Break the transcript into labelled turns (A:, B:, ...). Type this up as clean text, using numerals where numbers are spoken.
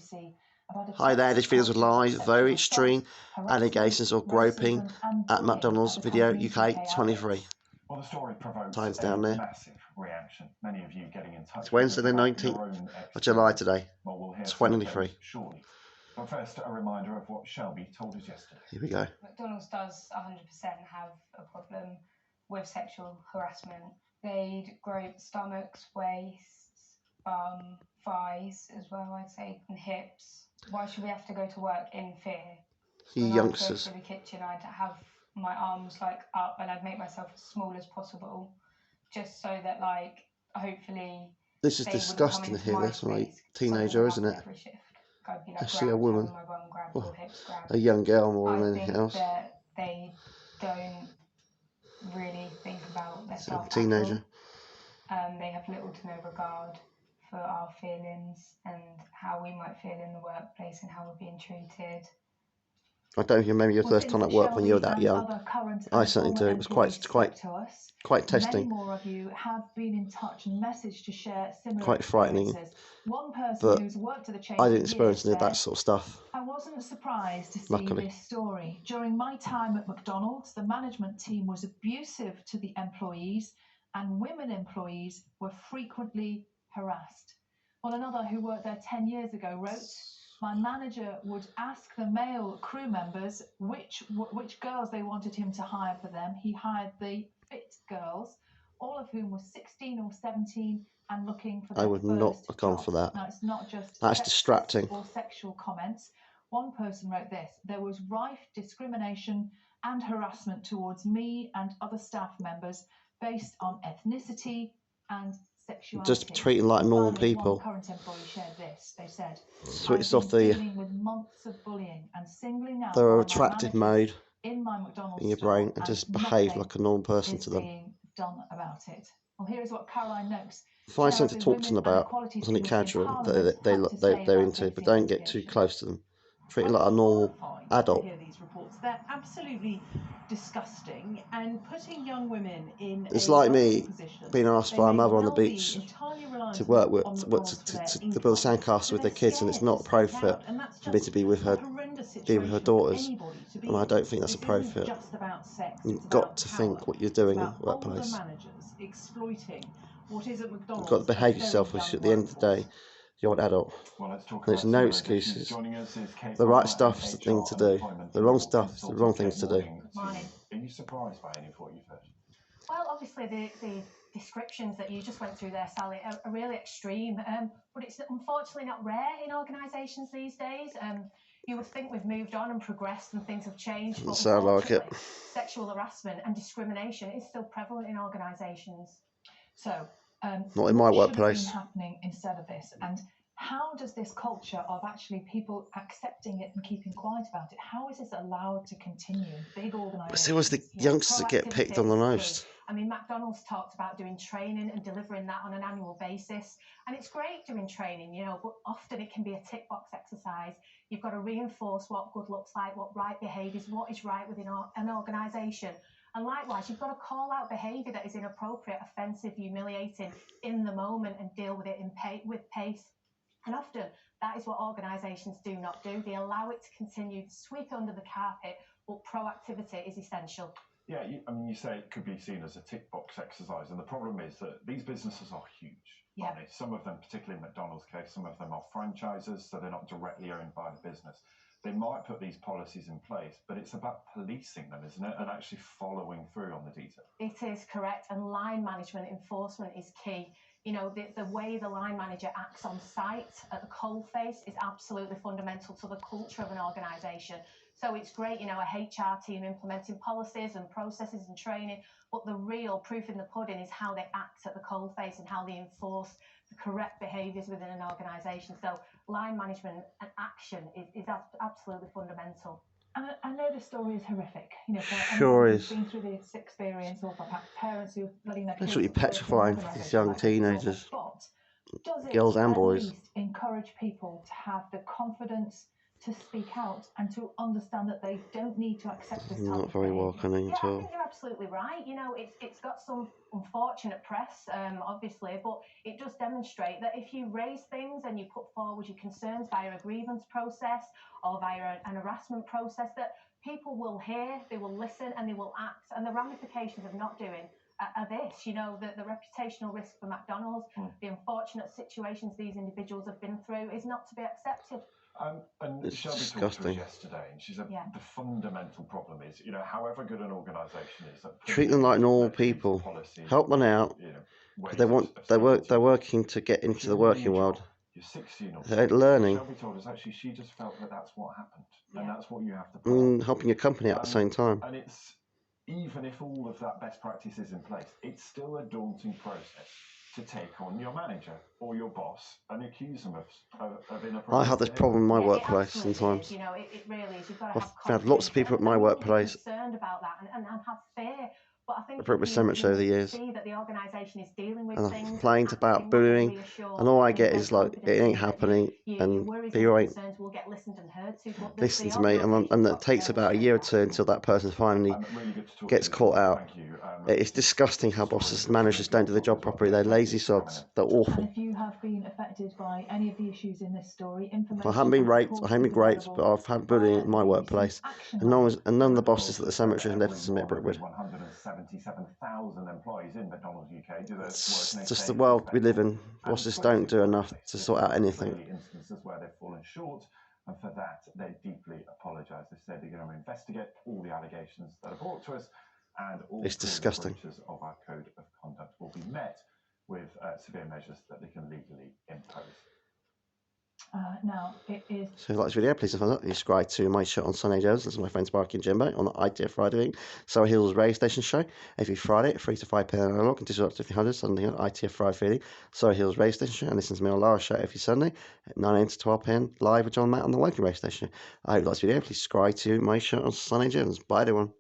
A: BBC about
B: Hi there, this video is live, very extreme allegations of groping at McDonald's, video UK 23.
C: Well, the story provoked
B: Times
C: a
B: down there.
C: massive reaction. Many of you getting in touch.
B: It's Wednesday the 19th of July today,
C: well, we'll hear
B: 23.
C: Shortly. But first, a reminder of what Shelby told us yesterday.
B: Here we go.
D: McDonald's does 100% have a problem with sexual harassment. They'd grope stomachs, waists, bum, thighs as well, I'd say, and hips. Why should we have to go to work in fear?
B: You
D: When
B: youngsters.
D: I'd go through the kitchen, I'd have my arms like up and I'd make myself as small as possible, just so that hopefully.
B: This is disgusting to hear this from a teenager, isn't it? Actually a woman. Oh, a young girl more than anything else.
D: That they don't really think about their staff.
B: Teenager.
D: They have little to no regard for our feelings and how we might feel in the workplace and how we're being treated.
B: I don't remember your first time at work when you were that young. I certainly do. It was quite testing.
A: Many more of you have been in touch and messaged to share similar
B: quite frightening.
A: One person
B: but
A: who's worked at the chain
B: I didn't experience any of that sort of stuff.
A: I wasn't surprised to see
B: Luckily.
A: this story. During my time at McDonald's, the management team was abusive to the employees and women employees were frequently harassed. Well, another who worked there 10 years ago wrote, "My manager would ask the male crew members which girls they wanted him to hire for them. He hired the fit girls, all of whom were 16 or 17 and looking for their
B: I would not have gone for that.
A: Now, it's not just
B: that's distracting.
A: Or sexual comments. One person wrote this: "There was rife discrimination and harassment towards me and other staff members based on ethnicity and sexuality."
B: Just treating like normal people.
A: One current employee shared this. They said,
B: "Switched off the
A: with months of bullying and singling out
B: their attractive mode
A: in my McDonald's
B: in your brain and just behave like a normal person to them."
A: Being done about it. Well, here is what Caroline Noakes.
B: Find something to talk to them about, something casual that they're into, but don't get too close to them. Treat them like a normal adult.
E: Hear these reports. They're absolutely disgusting, and putting young women in.
B: It's like me being asked by a mother on the beach to work with, to build a sandcastle with their kids, and it's not appropriate for me to be with her daughters, and I don't think that's appropriate. You've got to think what you're doing in the workplace. You've got to behave yourself, which at the end of the day, you're an adult. There's no excuses. The right stuff is the thing to do. The wrong stuff is the wrong things to do.
C: Are you surprised by any of what you've heard?
F: Well, obviously the descriptions that you just went through there, Sally, are really extreme. But it's unfortunately not rare in organisations these days. You would think we've moved on and progressed and things have changed.
B: Doesn't sound like it.
F: Sexual harassment and discrimination is still prevalent in organisations.
A: So,
B: not in my workplace.
A: What should have been happening instead of this? And how does this culture of actually people accepting it and keeping quiet about it, how is this allowed to continue? Big organisations.
B: But still, it's the youngsters that get picked on the most.
F: I mean, McDonald's talked about doing training and delivering that on an annual basis. And it's great doing training, you know, but often it can be a tick box exercise. You've got to reinforce what good looks like, what right behaviours, what is right within an organisation. And likewise, you've got to call out behaviour that is inappropriate, offensive, humiliating in the moment and deal with it with pace. And often that is what organisations do not do. They allow it to continue, sweep it under the carpet, but proactivity is essential.
C: Yeah, I mean, you say it could be seen as a tick box exercise, and the problem is that these businesses are huge.
F: Yeah.
C: Some of them, particularly in McDonald's case, some of them are franchises, so they're not directly owned by the business. They might put these policies in place, but it's about policing them, isn't it? And actually following through on the detail.
F: It is correct. And line management enforcement is key. You know, the way the line manager acts on site at the coalface is absolutely fundamental to the culture of an organisation. So it's great, you know, a HR team implementing policies and processes and training, but the real proof in the pudding is how they act at the coalface and how they enforce the correct behaviours within an organisation. So line management and action is absolutely fundamental.
A: And I know the story is horrific. You know,
B: sure is.
A: Been through this experience, or for parents who are letting their kids.
B: It's really petrifying for these young teenagers,
A: but does it
B: girls and boys.
A: at least encourage people to have the confidence to speak out and to understand that they don't need to accept this type
B: Not
A: of
B: very
A: behaviour?
B: welcoming at
F: I
B: all.
F: think you're absolutely right. You know, it's got some unfortunate press, obviously, but it does demonstrate that if you raise things and you put forward your concerns via a grievance process or via an harassment process, that people will hear, they will listen, and they will act. And the ramifications of not doing are this, you know, the reputational risk for McDonald's, the unfortunate situations these individuals have been through is not to be accepted.
C: And
B: It's
C: Shelby
B: disgusting.
C: talked to us yesterday, and she said the fundamental problem is, you know, however good an organisation is, that
B: Treat them like normal people.
C: policies,
B: Help them out.
C: you know,
B: Because
C: ways
B: they're working to get into the working world.
C: You're 16 or
B: They're
C: 17.
B: learning.
C: Shelby told us actually she just felt that that's what happened, and that's what you have to.
B: Helping your company out at the same time.
C: And it's, even if all of that best practice is in place, it's still a daunting process to take on your manager or your boss and accuse them of inappropriate.
B: I have this problem in my workplace sometimes.
F: You know, it really is. You've got to have
B: I've had lots of people at my workplace
F: concerned about that and have fear. But I think
B: with so much over the years,
F: see that the organisation is dealing with
B: and I've
F: things,
B: complained about bullying, and all I get is like, it ain't happening, and be right. Listen to me, and it takes about a year or two until that person finally gets caught out. It's disgusting how bosses and managers don't do the job properly. They're lazy sods. They're awful.
A: And if you have been affected by any of the issues in this story, information.
B: I haven't been raped. I haven't been raped, but I've had bullying in my workplace, and none of the bosses at the cemetery have listened to me at Brookwood.
C: 177,000 employees in McDonald's UK do
B: it's just the world we live in. Bosses don't do enough to sort out anything.
C: Instances where they've fallen short, and for that they deeply apologise. They said they're going to investigate all the allegations that are brought to us, and all
B: it's disgusting.
C: breaches of our code of conduct will be met with severe measures that they can legally impose.
A: Now, it is.
B: So if you like this video, please subscribe to my show on Sunday Jones. This is my friend Sparky and Jimbo on the ITF Friday Surrey Hills Radio Station show every Friday at 3 to 5 p.m. analog and digital up to 1500 Sunday on ITF Friday feeding Surrey Hills Radio Station show, and listen to me on Lara's show every Sunday at 9 a.m. to 12 p.m. live with John Matt on the Woking Radio Station. I hope you like this video. Please subscribe to my show on Sunday Jones. Bye everyone.